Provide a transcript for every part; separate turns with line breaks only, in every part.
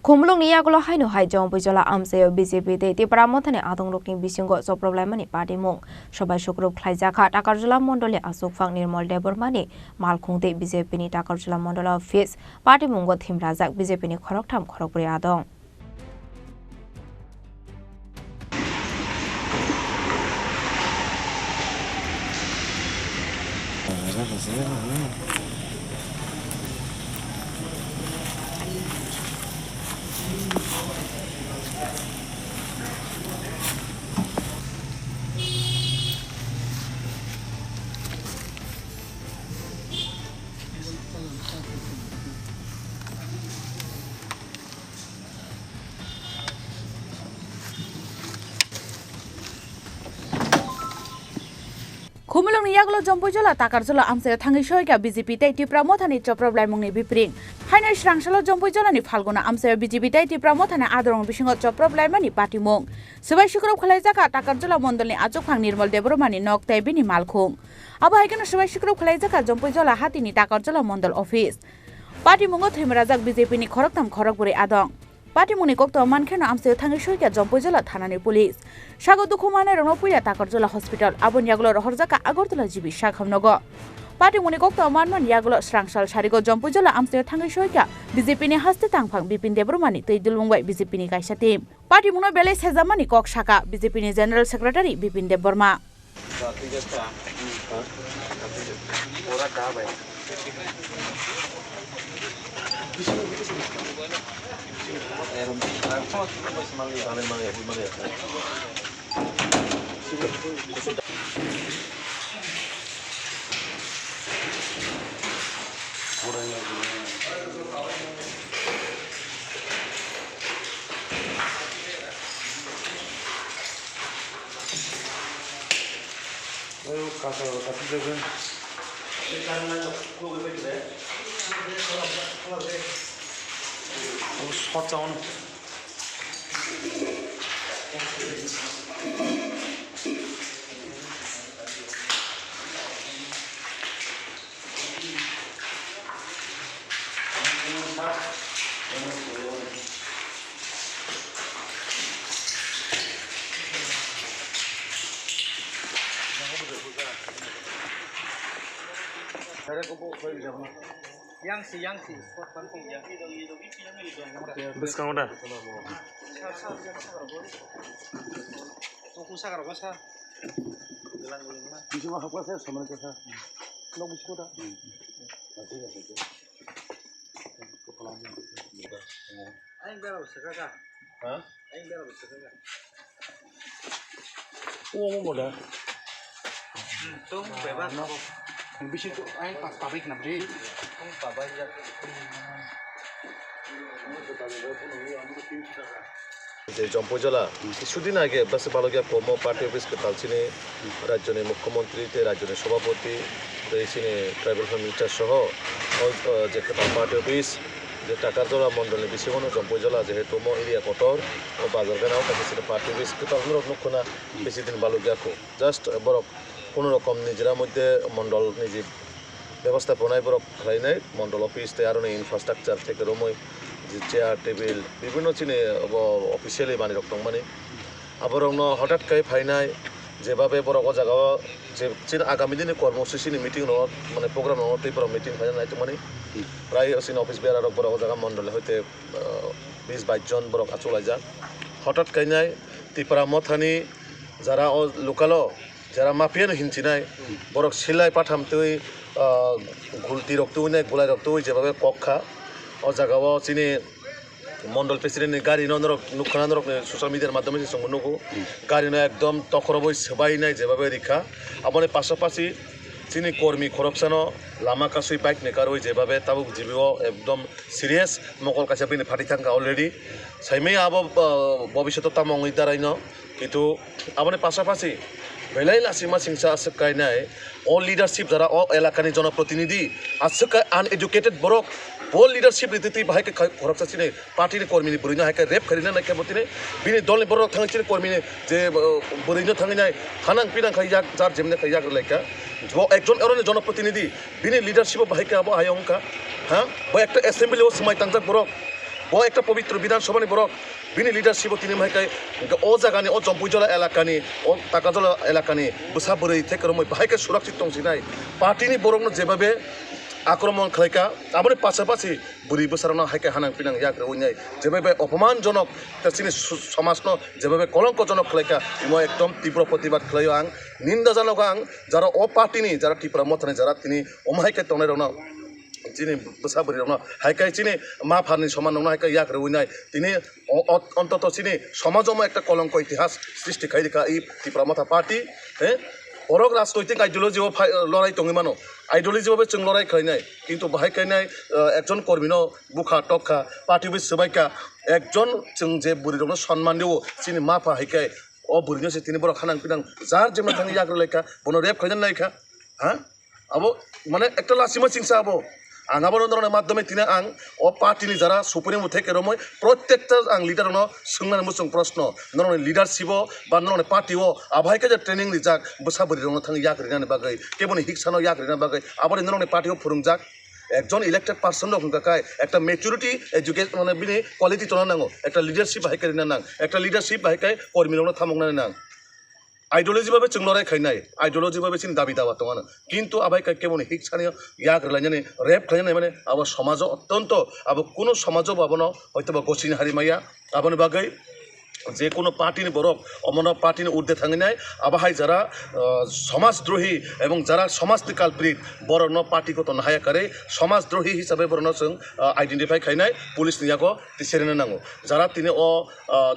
Khumulwngni Yakulo Haino Jampuijala Amchaio BJPni Tipra Mothani Adongrokni Bisingo Choroblaimani Patimung Swbai Sukurubh Khlaijakha Takarjala Mandal Achukphang Nirmal Debbarmani Malkhung tei BJPni Takarjala Mandal Office Patimungo Thowimwrajak BJPni Khoroktham Khorokbwrwi Adong
Khumulwngni Yakulo Jampuijala Takarjala Amchaio thangi soika BJP tei Tipra Mothani Choroblaimani bipring Haino srangsalo Jampuijalani Falguna Amchaio BJP tei Tipra Mothani Adong Bisingo Choroblaimani Patimung Swbai Sukurubh Khlaijakha Takarjala Mandalni Achukphang Nirmal Debbarmani nok tei bini Malkhung abo haikeno Swbai Sukurubh Khlaijakha Jampuijala hatini Takarjala Mandal Office Patimungo Thowimwrajak BJPni Khoroktham Khorokbwrwi Adong Patimungni kokto mankheno Amchaio thangi soika Jampuijala thanani police sago dukhu manai rongno puila Takarjala hospital abon Yakulo rohorjaka Agartala jibi sakhamnogo Patimungni kokto manman Yakulo srangsal sarigo Jampuijala Amchaio thangi soika BJPni haste tangphang Bipin Debbarmani tei dulmungbai BJPni kaisa team Patimungno belai sejamani kok saka BJPni general secretary Bipin Debbarma
Discounter.
Bisingo ay pabrik na bri.
Jampuijala কিছুদিন আগে বাসে বালগিয়া কর্ম party অফিসকে তালচিনি রাজ্যের মুখ্যমন্ত্রী রাজ্যের সভাপতি tribal minister সহ যে পার্টি অফিস যে টাকারজলা মন্ডলনি বিসিঙ্গ জম্পুইজলা যেহেতু মো এরিয়া কটর ও বাজারগানাও কাছে পার্টি অফিস নক্ষণা বেশি দিন বালগিয়াকো জাস্ট বরক কোনো রকম নিজেরা মধ্যে মন্ডল নিজে ব্যবস্থাপনায় বরক খাইনাই মন্ডল অফিস আর ইনফ্রাস্ট্রাকচার থেকে রময় যে চেয়ার টেবিল বিভিন্ন চিনে অফিসিয়ালি বানি রক্ত মানে আবার হঠাৎকাই ফাইনাই যেভাবে বরক জায়গা যে আগামী দিনে কর্মসূচি মিটিং মানে প্রোগ্রাম নয় মিটিং ফাইনাল নাই তো মানে প্রায় অফিস বেড়ার বরক জায়গা মন্ডলে হইতে 20-22 জন বরক আচলাই যান হঠাৎকাই নাই ত্রিপুরা মথানি যারা লোকাল যারা মাফিয়ানো হিনচিনাই বরক সিলাই পাঠামতে ঘুলতি রক্ত নাই গোলাই রক্ত যেভাবে কক্ষা ও জায়গাও চিনি মন্ডল প্রেসিডেন্ট গাড়ি নুখানা সোশ্যাল মিডিয়ার মাধ্যমে সঙ্গনকো গাড়ি একদম তখরবই সবাই নাই যেভাবে রেখা আমার পাশাপাশি চিনি কর্মী খরকসানো লামা কাছুই বাইক নেকার যেভাবে তাবো জীবিও একদম সিরিয়াস মকল কাছে পিনে ফাটি থাকা অলরেডি সাইমেই আবো ভবিষ্যৎ তামঙ্গই দাঁড়াইন কিন্তু আমার পাশাপাশি বেলাই লাসিমা সিংসা আসকাইনাই অল লিডারশিপ যারা এলাকানি জনপ্রতিনিধি আসকাই আনএডুকেটেড বরক all leadership riti bahai ke khoroksa chine party ni kormi ni burina hai ke rep kharina na ke botine bini dol ni borok thang chine kormi ni je burina thang nai hanang pinang khaijak jar jemne khaijak laika jo ekjon erone জনপ্রতিনিধি bini leadership bahai ke abo hayongka ha bo ekta assembly o smai tangjak borok ब একটা পবিত্র বিধানসভানি বরক বিনি leadership তিনি মাইকাই ও জায়গানি ও জম্পুইজলা এলাকানি ও তাকারজলা এলাকানি বসাবরই থেকে রমই বাহাইকে সুরক্ষিত দंसिनाय পার্টিনি বরকনো যেভাবে আক্রমণ খাইকা আবার পাশাপাশি বুড়ি বসারানো হাইকে হানাং পিনাং ইয়াক রইনাই যেভাবে অপমানজনক তাছিনি সমাজনো যেভাবে কলঙ্কজনক খাইকা ইমো একদম তীব্র প্রতিবাদ খাইও আং নিন্দাজনক আং যারা ও পার্টিনি যারা ত্রিপুরা মথানি যারা তিনি অমাইকে তংনাই রনো যিনি বসাবরি রনো হাইকাই চিনি মা ফারনি সমান নং হাইকা ইয়াক রইনাই তিনি অন্তত চিনি সমাজমো একটা কলঙ্ক ইতিহাস সৃষ্টি খাইকা এই ত্রিপুরা মথা পার্টি হ্যাঁ বরক রাজনৈতিক আইডিওলজিও লড়াই দङैमानो আইডিওলজিভাবে जों লড়াই খাইনাই কিন্তু বাহাই খাইনাই একজন কর্মীনো বুখা টকা পার্টি অফিস সবাইকা একজন जों যে বুড়িরনো সম্মান দিও চিনি মাফা হাইকাই ও বুড়িনো সে তিনি বড় খানাং পিনাং যার যেমন থাঙ্গি ইয়াগ্রলাইকা বনো রেপ খাইনান নাইকা হ্যাঁ আবো মানে একটা লাসিমা চিংসা আবো आं आबादन माध्यमे तिने आं ओ पार्टीनि जरा सुप्रीम थेके रमय प्रत्येकटा आं लिडारनो सोंनानै मुसुं प्रश्न नरने लिडारशिप बा नरने पार्टीओ आबाहायके जे ट्रेनिं रिजाक बसाबरि रंनो थांग याग्रिनानि बागै केबोनि हिक्सानो याग्रिनानि बागै आबादि नरने पार्टीओ फोरोंजाक একজন ইলেক্টেড পার্সন রকমকায় একটা ম্যাচুরিটি এডুকেশন মানে বিনি কোয়ালিটি তোলা নাঙ্গো একটা লিডারশিপ বাহাইকাই নাং একটা লিডারশিপ বাহাইকাই কর্মীরনো থামংনাनै নাং আইডিওলজিভাবে जों লড়াই খাইনাই আইডিওলজিভাবে চিনি দাবি দাওয়া দङ কিন্তু আবাইকাই কেমন হিংসানি ইয়াক রলাইনানি রেপ খাইনাই মানে আবো সমাজ অত্যন্ত আবো কোনো সমাজ বাবনো হয়তোবা গছিনি হারিমাইয়া আবনি বাগै যে কোনো পার্টিনি বরক অমন পার্টিনি ঊর্ধ্বে থাঙিনাই আবাহাই যারা সমাজদ্রোহী এবং যারা সমাজনি কালপ্রিট বরন পার্টিগত নাহায়াকারে সমাজদ্রোহী হিসাবে বরন जों আইডেন্টিফাই খাইনাই পুলিশ নিয়াগো তিসেরেনে নাঙ্গো যারা তিনি ও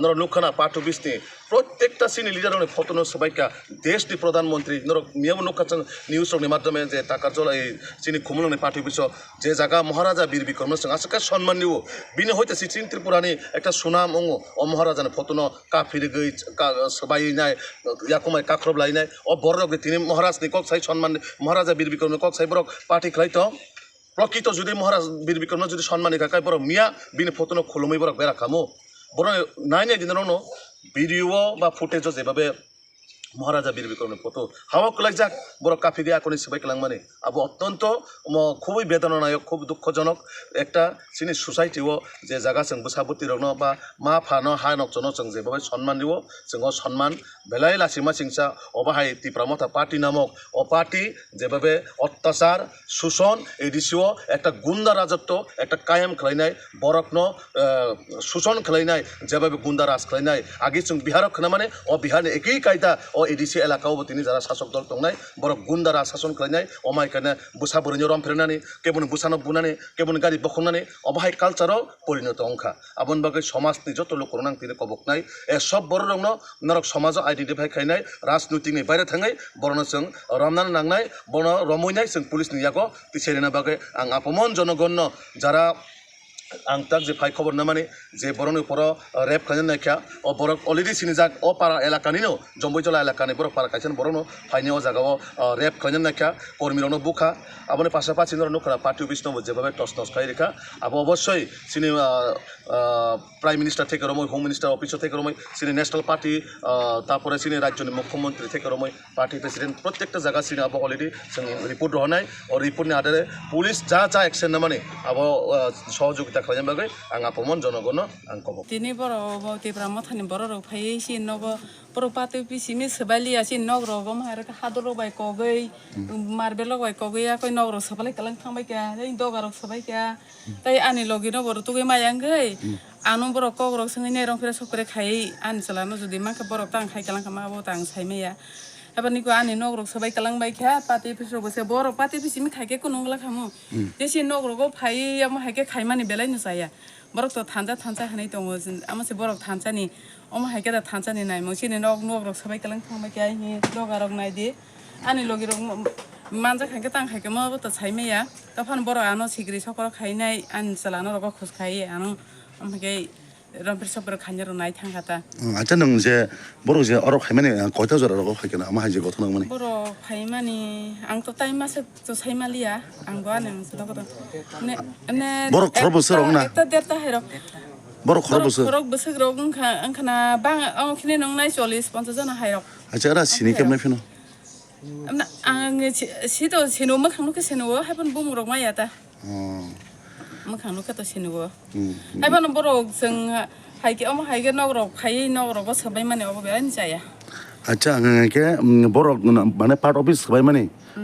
নর লুখানা পার্টি অফিসনি প্রত্যেকটা সিনি লিডারনে ফটোনো সবাইকা দেশনি প্রধানমন্ত্রী নর মিয়াম নুখাচন নিউজরनि মাধ্যমে যে তাকারজলা এই চিনি খুমুলুংনি পার্টি অফিস যে জায়গা মহারাজা বীর বিক্রম जों আজকে সম্মান নিও বিনি হইতেছি চিন ত্রিপুরানি একটা সুনাম অঙ্গ ও মহারাজানি ফটোনো কাফিরি গই সবাইনাই ইয়াকুমাই কাখরবলাইনাই ও বড়রগে তিনি মহারাজনি কক সাই সম্মান মহারাজা বীর বিক্রমনি কক সাই বড় পার্টি খাইতো প্রকৃত যদি মহারাজ বীর বিক্রম যদি সম্মানি কাকাই বড় মিয়া বিনি ফটোনো খুলুমই বড় বেরা খামো বড় নাইনে দিননো ভিডিও বা ফুটেজও যেভাবে মহারাজা বীর বিক্রমের ফটো হাওয়া কলাইজাক বড় কাফি গিয়ে আকনি সবাই কালাংমানি আবো অত্যন্ত খুবই বেদনানায়ক খুব দুঃখজনক একটা চিনি সোসাইটিও যে জায়গা जों বসাবতি রনো বা মা ফানো হায়নক জনো जों যেভাবে সম্মান দিব जों সম্মান বেলাই লাসিমা চিংসা অবাহাই ত্রিপুরা মথা পার্টি নামক ও পার্টি যেভাবে অত্যাচার শোষণ এডিসিও একটা গুন্ডা রাজত্ব একটা কায়েম খাইনাই বরকনো শোষণ খাইনাই যেভাবে গুন্ডা রাজ খাইনাই আগে जों বিহারক খানা মানে ও বিহারনি একই কায়দা ও এডিসি এলাকাও তিনি যারা শাসক দল দंनाय বড় গুন্ডারা শাসন খাইনাই অমাইকানে বুসা বরিনি রম ফেরনানি কেবন বুসানো বুনানি কেবন গাড়ি বখনানি অবাহাই কালচারও পরিণত অংখা আবন বাগৈ সমাজনি যত লোক রনাং তিনি কবকনাই এ সব বড় রংনো নরক সমাজ আইডেন্টিফাই খাইনাই রাজনৈতিকनि বাইরে थाङै বরনো जों রমনান নাংনাই বড় রমইনাই जों पुलिस नियागो तिसेरेना बागै आं अपमान जनगण्य যারা आं ताक जे फाइ खबर नामानि जे बरनि पर रेप खाजन नायखा ओ बर अलरेडी सिनिजाक ओ पारा एलाकानिनो जम्बुइजला एलाकानि बर पारा खायसन बरनो फाइनि ओ जागाव रेप खाजन नायखा कर्मिरनो बुखा आबनि पाशापासि नर नखरा पार्टी अफिस नो जेबाबे टस टस खाइ रेखा आब अवश्य सिनि प्राइम मिनिस्टार থেকে রমই হোম মিনিস্টার অফিস থেকে রমই সিনি ন্যাশনাল পার্টি তারপরে সিনি রাজ্যনি মুখ্যমন্ত্রী থেকে রমই পার্টি প্রেসিডেন্ট প্রত্যেকটা জায়গা সিনি আব অলরেডি जों রিপোর্ট রহনাই ও রিপোর্টনি আধারে পুলিশ যা যা অ্যাকশন নামানি আব সহযোগিতা খাইজাম বাগৈ आं आपमन जनगण आं कब
तिनी बर टिप्रा मथानि बर रग फाइ सि नग बर पाते पिसिमि सबालिया सि नग रग मार हादर बाय कगै मारबेल बाय कगै आखै नग रग सबाले कलां थांबाय क्या दै दगा रग सबाय क्या तै आनि लगिन बर तुगै मायांगै आनु बर कग रग संगै नेरं फेर सकरे खाइ आनि चलानो जुदि माखा बर तां खाइ कलां खामा बो तां साइमेया एबारनिको आनि नगरक सबाय कलांबाय क्या पाते पिसरो बसे बर पाते पिसिमि खाइके कुनंगला खामो जेसि नगरक फाइ आम हाइके खाइमानि बेलायनो जाया बरक तो थांजा थांजा हानाय दङ आमसे बरक थांजानि अम हाइके दा थांजानि नाय मसिनि नगरक सबाय कलां थांबाय क्या हि दगारक नायदि आनि लगिरक मानजा खाइके तां खाइके मबो त साइमेया तफान बर आनो सिग्रि सकरा खाइनाय आनि चलानो रग खुस खाइ आनो अमके रंफेर सबर खान्यार नाय थांगाता
आचा नों जे बर जे अर खाइमानि कयता जरा रग खाइकेना आमा हाइजे गथ नंग माने
बर खाइमानि आं तो टाइम मासे तो साइमालिया आं गआने सलगत ने
बर खर बोसोर रंगना
एकता देरता हेर
बर खर बोसोर
खरक बोसोर रग अंखाना बां आं खिने नंगनाय 40 50 जना हायरक
आचा रा सिनि केमनाय फेनो
आं सितो सिनो मखांनो के सेनो हायपन बुमरक मायाता मोखांनो कत सिनुगो हायबानो बरक जों हायके हायगे नगरक फायै नगरक सबाय माने अब बेरायनो जाया
আচ্ছা কে বড় মানে পার্ট অফিস সবাই মানে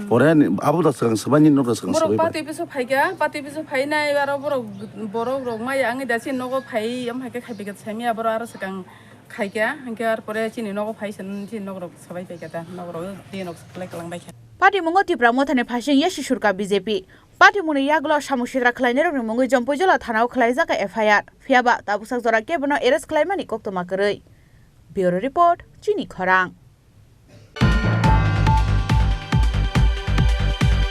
পরে আবুদা সবাই নিন নগর সবাই
बरक पाति बिसो फायगा पाति बिसो फायनाय बारो बरक रक माय आङै दासि नगो फाय हायके खायबिगत सामिया बरो आरो सकां खायगा हांके आरो परे चिनि नगो फायसन चिनि नगरक सबाय फायगा नगरक दिनक सप्लाय खालामबाय
Patimungo Tipra Mothani Phasing Yeshi Shurka BJP Patimung Yakulo Shamushira Khainerokni Jampuijala Thanao Khlaijakha FIR Fiaba Tabusak Zora Kebno Eres Khulaimani Koktoma Kwerwi Bureau Report Chini Khorang